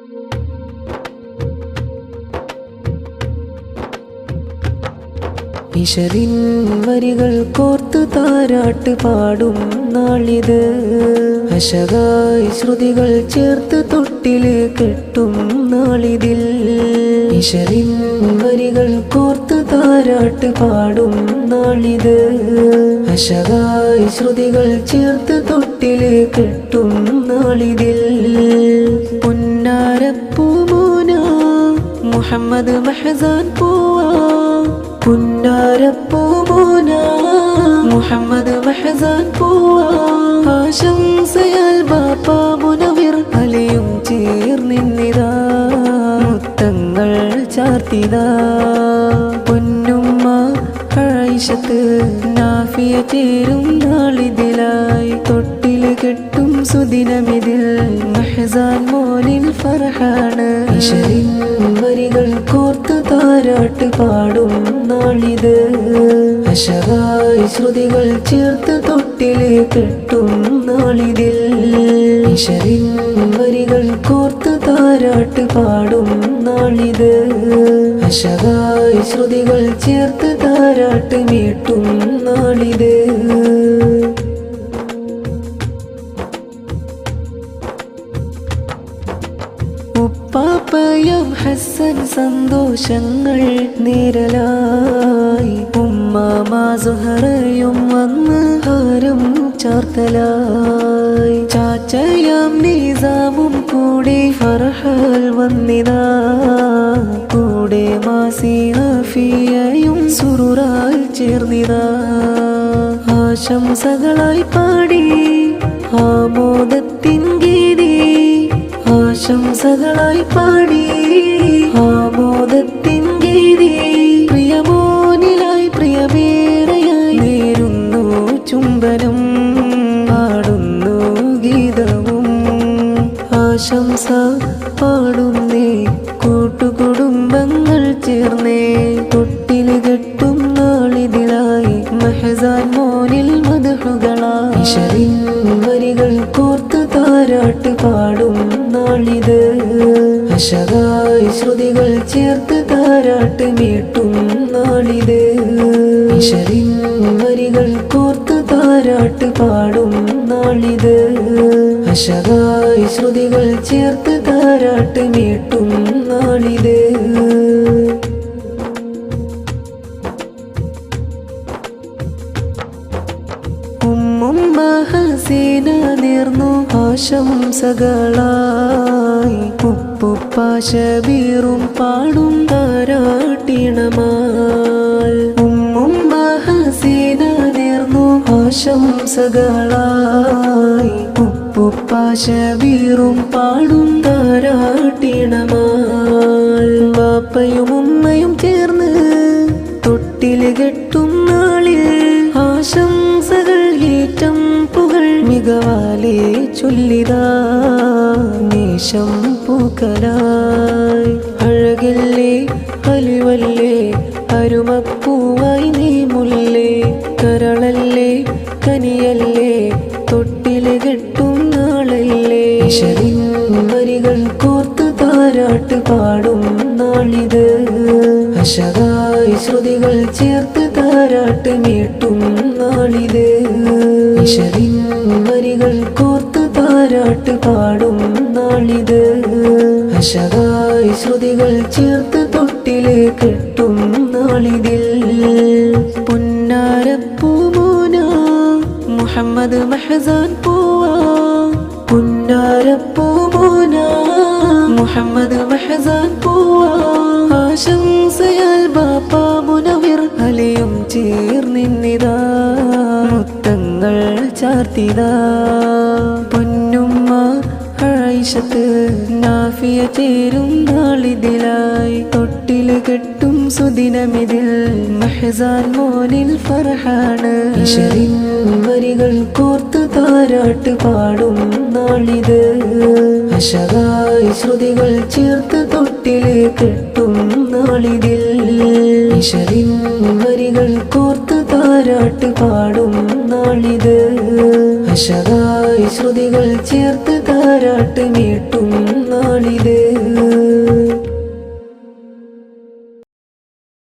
ഇശരിൻ വരികൾ കോർത്തു താരാട്ട് പാടും നാളിത്. അശകായി ശ്രുതികൾ ചേർത്ത് തൊട്ടില് കെട്ടും നാളിതിൽ. ഇശരിൻ വരികൾ കോർത്തു താരാട്ട് പാടും നാളിത്. അശകായി ശ്രുതികൾ ചേർത്ത് തൊട്ടില് കെട്ടും നാളിതിൽ. പുന്നാരപ്പൂമോന മുഹമ്മദ് മഹസാൻ പൂവാ. പുന്നാരപ്പൂമോന മുഹമ്മദ് മഹസാൻ പൂവാ. ആശംസയാൽ ബാപ്പ മുനവിർ അലിയും ചേർന്നിന്നിതാ. മുത്തങ്ങൾ ചാർത്തിതാ. പൊന്നുമ്മ ആയിഷത്ത് നാഫിയ ചേരും നാളിതിലായി. തൊട്ടില് കെട്ടും സുദിനമിതിൽ മഹസാൻ മോനിൽ ഫർഹാണ്. ഇശരിൻ വരികൾ കോർത്തു താരാട്ട് പാടും നാളിത്. അശകായി ശ്രുതികൾ ചേർത്ത് തൊട്ടില് കെട്ടും നാളിതിൽ. ഇശരിൻ വരികൾ കോർത്തു താരാട്ട് പാടും നാളിത്. അശകായി ശ്രുതികൾ ചേർത്ത് താരാട്ട് മീട്ടും നാളിത്. ഉപ്പാപ്പയും ഹസ്സൻ സന്തോഷങ്ങൾ നേരലായി. ഉമ്മാമ സുഹറയും വന്ന് ഹാരം ചാർത്തലായി. ചാച്ചയാം നിസാമും കൂടി ഫർഹാൽ വന്നിതാ. കൂടെ മാസി ആഫിയയും സുറുറാൽ ചേർന്നിതാ. ആശംസകളായി പാടി ആമോദത്തിൻ ഗീതി. ആശംസകളായി പാടി ആമോദത്തിൻ ഗീതി. പ്രിയമോനിലായി പ്രിയമേറയായി നേരുന്നു ചുംബനം. പാടുന്നു ഗീതവും ആശംസ പാടുന്നേ കൂട്ടുകുടുംബങ്ങൾ ചേർന്നേ. തൊട്ടില് കെട്ടും നാളിതിലായി മഹസാൻ മോനിൽ മദ്ഹുകളായി. ഇശരിൻ വരികൾ കോർത്തു താരാട്ട് പാടും നാളിത്. അശകായി ശ്രുതികൾ ചേർത്ത് താരാട്ട് മീട്ടും നാളിത്. ഇശരിൻ വരികൾ കോർത്തു താരാട്ട് പാടും നാളിത്. അശകായി ശ്രുതികൾ ചേർത്ത് താരാട്ട് മീട്ടും നാളിത്. ഉമ്മുമ്മ ഹസീന നേർന്നു ആശംസകളായി. ഉപ്പുപ്പ ശബീറും പാടും താരാട്ടിണമാൽ. ഉമ്മുമ്മ ഹസീന നേർന്നു ആശംസകളായി. ഉപ്പുപ്പ ശബീറും പാടും താരാട്ടിണമാൽ. ബാപ്പയും ഉമ്മയും ചേർന്ന് തൊട്ടില് കെട്ടും നാളിൽ ആശംസകൾ ഏറ്റം പുകൾ മികവാലെ ചൊല്ലിതാ. നേശം പൂക്കലായി അഴകല്ലേ അലിവല്ലേ അരുമപ്പൂവായി നീ മുല്ലേ. കരളല്ലേ കനിയല്ലേ തൊട്ടില് കെട്ടും നാളല്ലേ. ഇശരിൻ വരികൾ കോർത്തു താരാട്ട് പാടും നാളിത്. അശകായി ശ്രുതികൾ ചേർത്ത് താരാട്ട് മീട്ടും നാളിത്. ഇശരിൻ വരികൾ കോർത്തു താരാട്ട് പാടും നാളിത്. അശകായി ശ്രുതികൾ ചേർത്ത് തൊട്ടില് കെട്ടും നാളിതിൽ. പുന്നാരപ്പൂമോന മുഹമ്മദ് മഹസാൻ പൂവാ. പുന്നാരപ്പൂമോന മുഹമ്മദ് മഹസാൻ പൂവാ. ആശംസയാൽ ബാപ്പ മുനവിർ അലിയും ചേർന്നിന്നിതാ. മുത്തങ്ങൾ ചാർത്തിതാ. പൊന്നുമ്മ ആയിഷത്ത് നാഫിയ ചേരും നാളിതിലായി. തൊട്ടില് കെട്ടും സുദിനമിതിൽ മഹസാൻ മോനിൽ ഫർഹാണ്. ഇശരിൻ വരികൾ കോർത്തു താരാട്ട് പാടും നാളിത്. അശകായി ശ്രുതികൾ ചേർത്ത് തൊട്ടില് കെട്ടും നാളിതിൽ. ഇശരിൻ വരികൾ കോർത്തു താരാട്ട് പാടും നാളിത്. അശകായി ശ്രുതികൾ ചേർത്ത് താരാട്ട് മീട്ടും